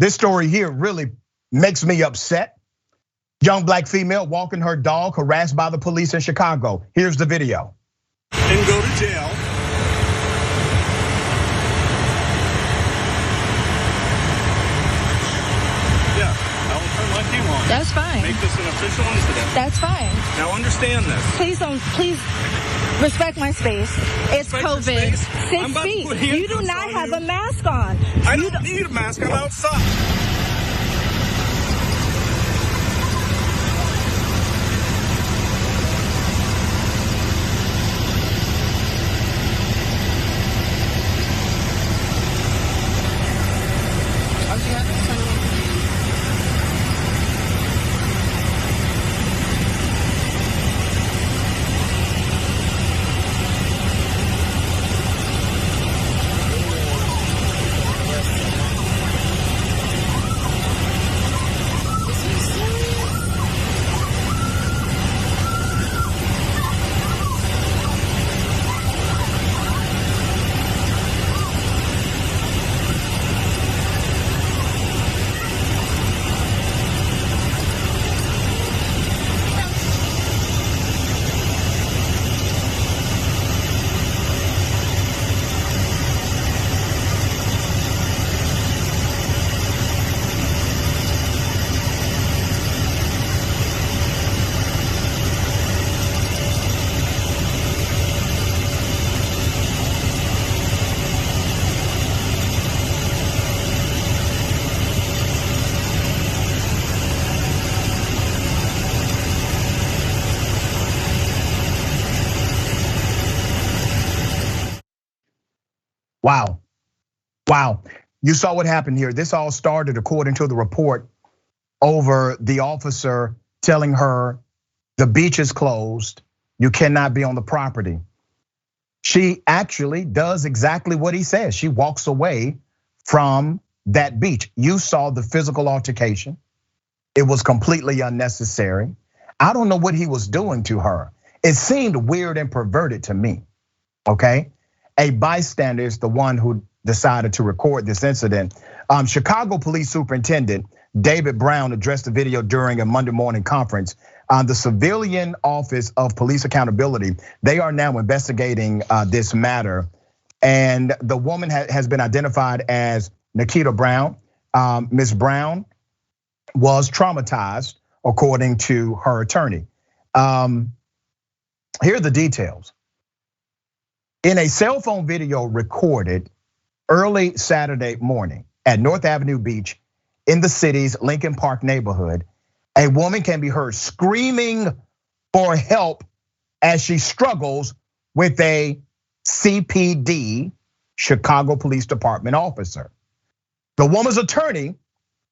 This story here really makes me upset. Young black female walking her dog, harassed by the police in Chicago. Here's the video. And go to jail. Yeah, I will turn my camera on. That's fine. Make this an official incident. That's fine. Now understand this. Please respect my space. It's Respect your COVID. space. 6 I'm about to feet. put You do handcuffs not on have you. a mask on. I don't need a mask. I'm outside. Wow. You saw what happened here. This all started, according to the report, over the officer telling her the beach is closed, you cannot be on the property. She actually does exactly what he says. She walks away from that beach. You saw the physical altercation. It was completely unnecessary. I don't know what he was doing to her. It seemed weird and perverted to me, okay? A bystander is the one who decided to record this incident. Chicago Police Superintendent David Brown addressed the video during a Monday morning conference. The Civilian Office of Police Accountability, they are now investigating this matter. And the woman has been identified as Nikita Brown. Ms. Brown was traumatized, according to her attorney. Here are the details. In a cell phone video recorded early Saturday morning at North Avenue Beach in the city's Lincoln Park neighborhood, a woman can be heard screaming for help as she struggles with a CPD, Chicago Police Department officer. The woman's attorney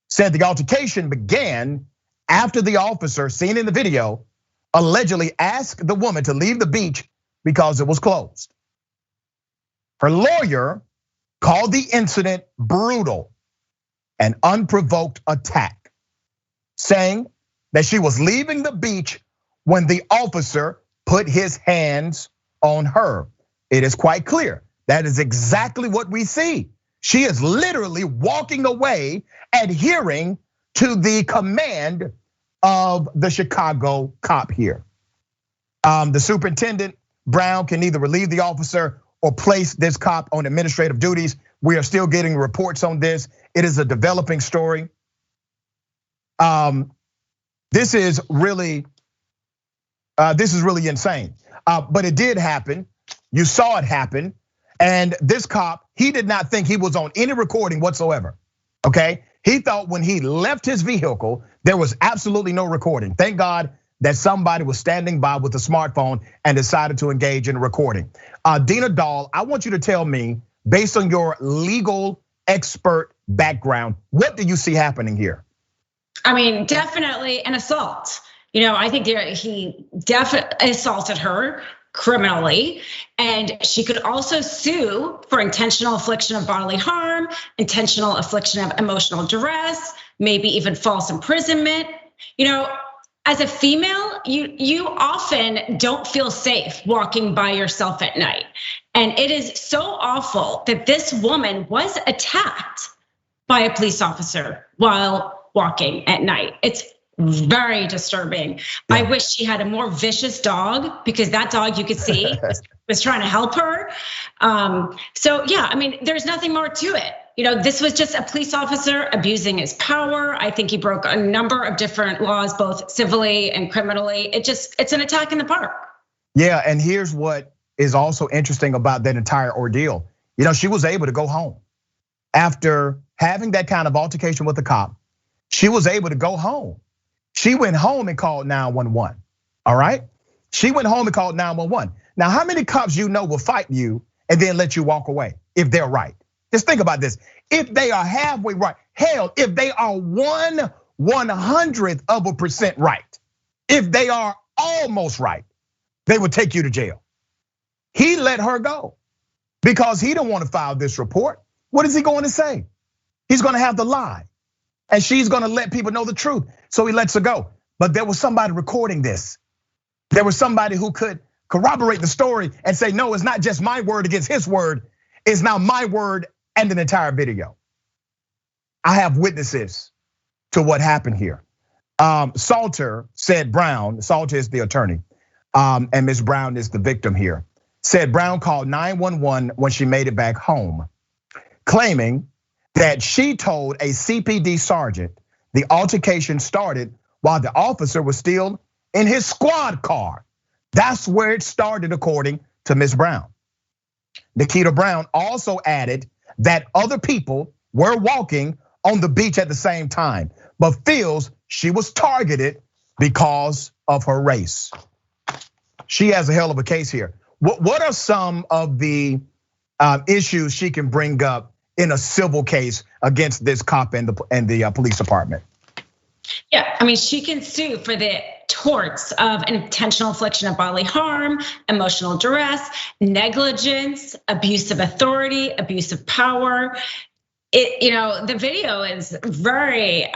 said the altercation began after the officer, seen in the video, allegedly asked the woman to leave the beach because it was closed. Her lawyer called the incident brutal and unprovoked attack, saying that she was leaving the beach when the officer put his hands on her. It is quite clear that is exactly what we see. She is literally walking away, adhering to the command of the Chicago cop here. The superintendent, Brown, can either relieve the officer or place this cop on administrative duties. We are still getting reports on this. It is a developing story. This is really insane. But it did happen. You saw it happen. And this cop, he did not think he was on any recording whatsoever, okay? He thought when he left his vehicle, there was absolutely no recording. Thank God that somebody was standing by with a smartphone and decided to engage in a recording. Dina, I want you to tell me, based on your legal expert background, what do you see happening here? I mean, definitely an assault. I think he definitely assaulted her criminally, and she could also sue for intentional infliction of bodily harm, intentional infliction of emotional duress, maybe even false imprisonment. As a female, you often don't feel safe walking by yourself at night. And it is so awful that this woman was attacked by a police officer while walking at night. It's very disturbing. Yeah. I wish she had a more vicious dog, because that dog, you could see, was trying to help her. So yeah, I mean, there's nothing more to it. This was just a police officer abusing his power. I think he broke a number of different laws, both civilly and criminally. It's an attack in the park. Yeah, and here's what is also interesting about that entire ordeal. She was able to go home. After having that kind of altercation with the cop, she was able to go home. She went home and called 911, all right? She went home and called 911. Now, how many cops will fight you and then let you walk away if they're right? Just think about this. If they are halfway right, hell, if they are 1/100% right, if they are almost right, they would take you to jail. He let her go because he don't want to file this report. What is he going to say? He's going to have to lie, and she's going to let people know the truth. So he lets her go. But there was somebody recording this. There was somebody who could corroborate the story and say, no, it's not just my word against his word. It's now my word and an entire video. I have witnesses to what happened here. Salter said Brown, Salter is the attorney, and Ms. Brown is the victim here, said Brown called 911 when she made it back home, claiming that she told a CPD sergeant the altercation started while the officer was still in his squad car. That's where it started, according to Ms. Brown. Nikita Brown also added that other people were walking on the beach at the same time, but feels she was targeted because of her race. She has a hell of a case here. What are some of the issues she can bring up in a civil case against this cop and the police department? Yeah, I mean, she can sue for the torts of an intentional infliction of bodily harm, emotional duress, negligence, abuse of authority, abuse of power. The video is very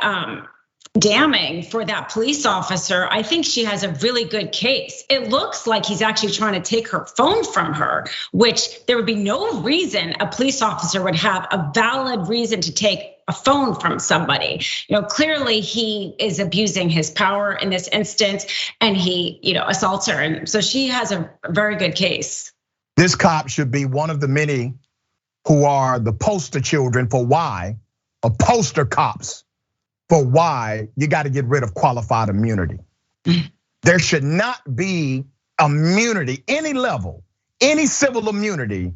damning for that police officer. I think she has a really good case. It looks like he's actually trying to take her phone from her, which there would be no reason a police officer would have a valid reason to take a phone from somebody. Clearly he is abusing his power in this instance, and he, assaults her. And so she has a very good case. This cop should be one of the many who are the poster children for why, or poster cops for why you got to get rid of qualified immunity. There should not be immunity, any level, any civil immunity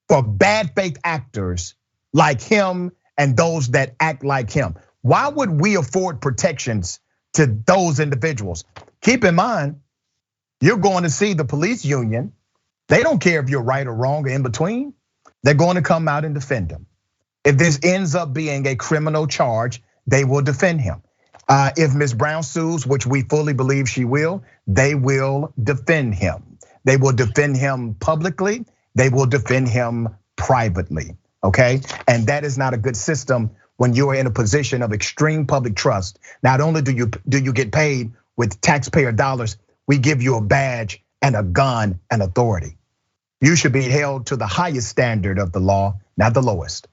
for bad faith actors like him and those that act like him. Why would we afford protections to those individuals? Keep in mind, you're going to see the police union. They don't care if you're right or wrong or in between. They're going to come out and defend him. If this ends up being a criminal charge, they will defend him. If Ms. Brown sues, which we fully believe she will, they will defend him. They will defend him publicly. They will defend him privately, okay? And that is not a good system when you are in a position of extreme public trust. Not only do you get paid with taxpayer dollars, we give you a badge and a gun and authority. You should be held to the highest standard of the law, not the lowest.